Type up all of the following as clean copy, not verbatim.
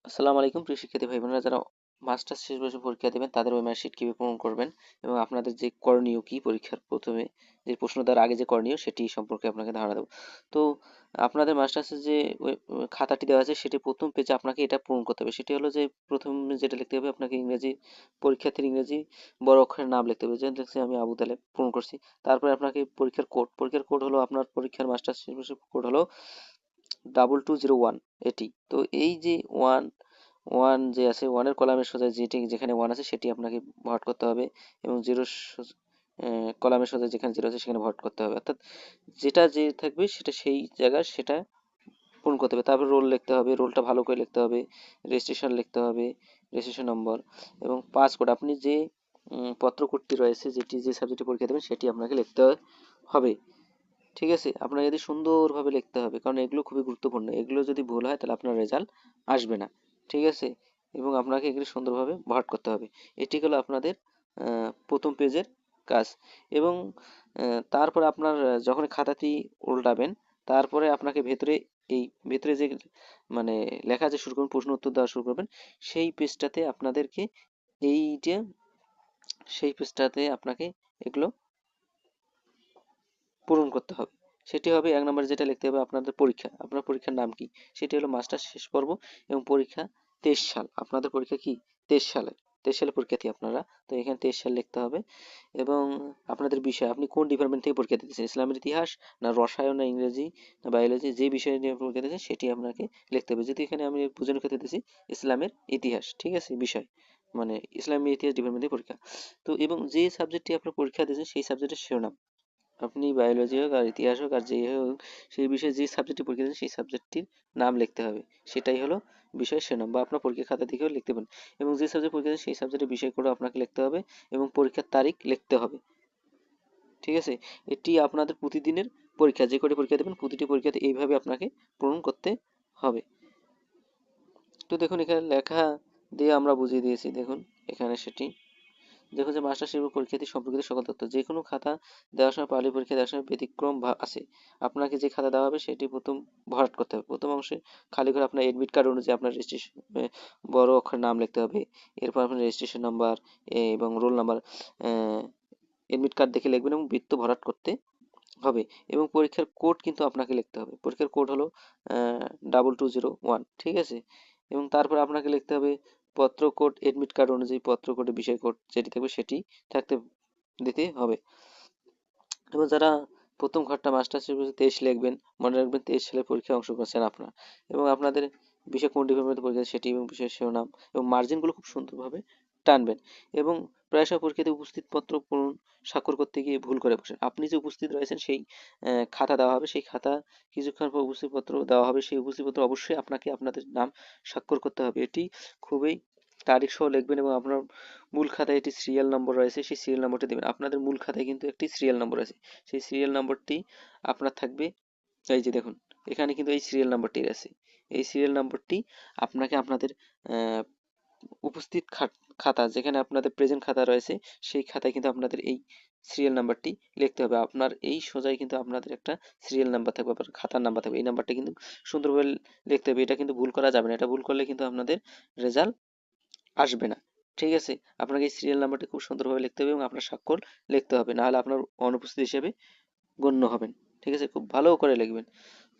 আসসালামু আলাইকুম প্রিয় শিক্ষার্থী ভাই বোনেরা, যারা মাস্টার্স শেষ বর্ষে পরীক্ষা দেবেন তাদের ওই মার্কশিট কিভাবে পূরণ করবেন এবং আপনাদের যে করণীয় কি পরীক্ষার প্রথমে যে প্রশ্ন দেওয়ার আগে যে করণীয় সেটি সম্পর্কে আপনাকে ধারণা দেবো। তো আপনাদের মাস্টার্সের যে খাতাটি দেওয়া আছে সেটি প্রথম পেজে আপনাকে এটা পূরণ করতে হবে। সেটি হলো যে প্রথম যেটা লিখতে হবে আপনাকে ইংরেজি, পরীক্ষার্থীর ইংরেজি বড় অক্ষরের নাম লিখতে হবে, যেমন লিখছি আমি আবু তালেব, পূরণ করছি। তারপরে আপনাকে পরীক্ষার কোড হলো আপনার পরীক্ষার মাস্টার্স শেষ বর্ষের কোড হলো 2201 এটি। তো এই যে ওয়ান ওয়ান যে আছে, ওয়ানের কলামের সোজা যেটি যেখানে ওয়ান আছে সেটি আপনাকে ভরাট করতে হবে এবং জিরো কলামের সোজা যেখানে জিরো আছে সেখানে ভরাট করতে হবে, অর্থাৎ যেটা যে থাকবে সেটা সেই জায়গায় সেটা পূরণ করতে হবে। তারপর রোল লিখতে হবে, রোলটা ভালো করে লিখতে হবে, রেজিস্ট্রেশন লিখতে হবে, রেজিস্ট্রেশন নম্বর এবং পাস কোড। আপনি যে পত্র কোডটি রয়েছে, যেটি যে সাবজেক্টে পরীক্ষা দেবেন সেটি আপনাকে লিখতে হবে। ঠিক আছে, আপনাকে যদি সুন্দরভাবে লিখতে হবে, কারণ এগুলো খুবই গুরুত্বপূর্ণ। এগুলো যদি ভুল হয় তাহলে আপনার রেজাল্ট আসবে না। ঠিক আছে, এবং আপনাকে এগুলো সুন্দরভাবে ভরাট করতে হবে। এটি হলো আপনাদের প্রথম পেজের কাজ। এবং তারপর আপনার যখন খাতাটি উল্টাবেন, তারপরে আপনাকে ভেতরে যে মানে লেখা যে শুরু করবেন, প্রশ্ন উত্তর দেওয়া শুরু করবেন, সেই পেজটাতে আপনাদেরকে এই যে সেই পেজটাতে আপনাকে এগুলো পূরণ করতে হবে। সেটি হবে ১ নম্বরে, যেটা লিখতে হবে আপনাদের পরীক্ষা, আপনার পরীক্ষার নাম কি, সেটি হলো মাস্টার্স শেষ পর্ব এবং পরীক্ষা ২৩ সাল। আপনাদের পরীক্ষা কি ২৩ সালে, ২৩ সালে পরীক্ষার্থী আপনারা, তো এখানে ২৩ সাল লিখতে হবে। এবং আপনাদের বিষয়, আপনি কোন ডিপার্টমেন্ট থেকে পরীক্ষা দিতেছেন, ইসলামের ইতিহাস না রসায়ন না ইংরেজি না বায়োলজি, যে বিষয় নিয়ে পরীক্ষা দিতেছেন সেটি আপনাকে লিখতে হবে। যদি এখানে আমি বোঝানোর ক্ষেত্রে দিয়েছি ইসলামের ইতিহাস, ঠিক আছে, বিষয় মানে ইসলামের ইতিহাস ডিপার্টমেন্ট থেকে পরীক্ষা। তো এবং যে সাবজেক্টটি আপনার পরীক্ষা দিয়েছেন সেই সাবজেক্টের শিরোনাম, আপনি বায়োলজি হোক আর ইতিহাস হোক আর যে হোক, সেই বিষয়ে যে সাবজেক্টে পরীক্ষা দিচ্ছেন সেই সাবজেক্টটির নাম লিখতে হবে। সেটাই হলো বিষয়ের শিরোনাম, বা আপনার পরীক্ষার খাতা থেকেও লিখতে পারেন। এবং যে সাবজেক্ট পরীক্ষা দিচ্ছেন সেই সাবজেক্টের বিষয় করে আপনাকে লিখতে হবে এবং পরীক্ষার তারিখ লিখতে হবে। ঠিক আছে, এটি আপনাদের প্রতিদিনের পরীক্ষা, যে কটি পরীক্ষা দেবেন প্রতিটি পরীক্ষাতে এইভাবে আপনাকে পূরণ করতে হবে। তো দেখুন এখানে লেখা দিয়ে আমরা বুঝিয়ে দিয়েছি, দেখুন এখানে সেটি দেখুন যে মাস্টার শিল্প পরীক্ষার্থী সম্পর্কিত সকল তথ্য। যে কোনো খাতা দেওয়ার সময়, পাবলিক পরীক্ষা দেওয়ার সময় ব্যতিক্রম আছে। আপনাকে যে খাতা দেওয়া হবে সেটি প্রথম ভরাট করতে হবে। প্রথম অংশে খালি করে আপনার এডমিট কার্ড অনুযায়ী আপনার রেজিস্ট্রেশন বড় অক্ষরে নাম লিখতে হবে। এরপর আপনার রেজিস্ট্রেশন নাম্বার এবং রোল নাম্বার এডমিট কার্ড দেখে লিখবেন এবং বৃত্ত ভরাট করতে হবে। এবং পরীক্ষার কোড কিন্তু আপনাকে লিখতে হবে। পরীক্ষার কোড হলো 2201, ঠিক আছে। এবং তারপর আপনাকে লিখতে হবে পত্র কোড, এডমিট কার্ড অনুযায়ী পত্র কোডের বিষয় কোড যেটি থাকবে সেটি থাকতে দিতে হবে। এবং যারা প্রথম ঘরটা মাস্টার হিসেবে 23 লিখবেন, মনে রাখবেন 23 সালের পরীক্ষায় অংশগ্রহণ করছেন আপনারা। এবং আপনাদের বিষয় কোন ডিপার্টমেন্টে পরীক্ষা সেটি এবং বিষয়ের শিরোনাম এবং মার্জিনগুলো খুব সুন্দরভাবে টানবেন। এবং প্রায়শই পরীক্ষাতে উপস্থিত পত্র পূরণ স্বাক্ষর করতে গিয়ে ভুল করে বসেন। আপনি যে উপস্থিত রয়েছেন সেই খাতা দেওয়া হবে, সেই খাতা কিছুক্ষণ পর উপস্থিত পত্র দেওয়া হবে, সেই উপস্থিত পত্র অবশ্যই আপনাকে আপনাদের নাম স্বাক্ষর করতে হবে। এটি খুবই তারিখ সহ লিখবেন এবং আপনার মূল খাতায় একটি সিরিয়াল নম্বর রয়েছে, সেই সিরিয়াল নম্বরটি দেবেন। আপনাদের মূল খাতায় কিন্তু একটি সিরিয়াল নম্বর আছে, সেই সিরিয়াল নম্বরটি আপনার থাকবে। এই যে দেখুন এখানে কিন্তু এই সিরিয়াল নাম্বারটি আছে, এই সিরিয়াল নাম্বারটি আপনাকে আপনাদের আহ, উপস্থিত খাতা যেখানে আপনাদের প্রেজেন্ট খাতা রয়েছে সেই খাতায় কিন্তু আপনাদের এই সিরিয়াল নাম্বারটি লিখতে হবে। আপনার এই সোজাই কিন্তু আপনাদের একটা সিরিয়াল নাম্বার থাকবে, আপনার খাতার নাম্বার থাকবে, এই নাম্বারটা কিন্তু সুন্দরভাবে লিখতে হবে। এটা কিন্তু ভুল করা যাবে না, এটা ভুল করলে কিন্তু আপনাদের রেজাল্ট আসবে না। ঠিক আছে, আপনাকে এই সিরিয়াল নাম্বারটি খুব সুন্দরভাবে লিখতে হবে এবং আপনার স্বাক্ষর লিখতে হবে, না হলে আপনার অনুপস্থিত হিসেবে গণ্য হবেন। ঠিক আছে, খুব ভালো করে লিখবেন।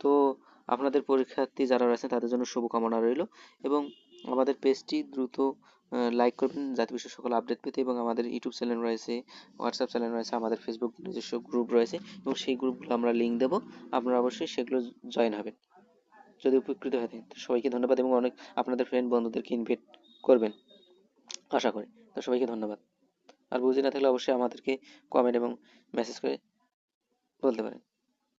তো আপনাদের পরীক্ষার্থী যারা রয়েছে তাদের জন্য শুভকামনা রইল। এবং আমাদের পেজটি দ্রুত লাইক করবেন যাতে বিষয়ে সকল আপডেট পেতে। এবং আমাদের ইউটিউব চ্যানেল রয়েছে, হোয়াটসঅ্যাপ চ্যানেল রয়েছে, আমাদের ফেসবুক নিজস্ব গ্রুপ রয়েছে এবং সেই গ্রুপগুলো আমরা লিঙ্ক দেবো, আপনারা অবশ্যই সেগুলো জয়েন হবেন যদি উপকৃত হয়ে থাকেন। তো সবাইকে ধন্যবাদ এবং অনেক আপনাদের ফ্রেন্ড বন্ধুদেরকে ইনভাইট করবেন আশা করি। তো সবাইকে ধন্যবাদ। আর বুঝে না থাকলে অবশ্যই আমাদেরকে কমেন্ট এবং মেসেজ করে বলতে পারেন।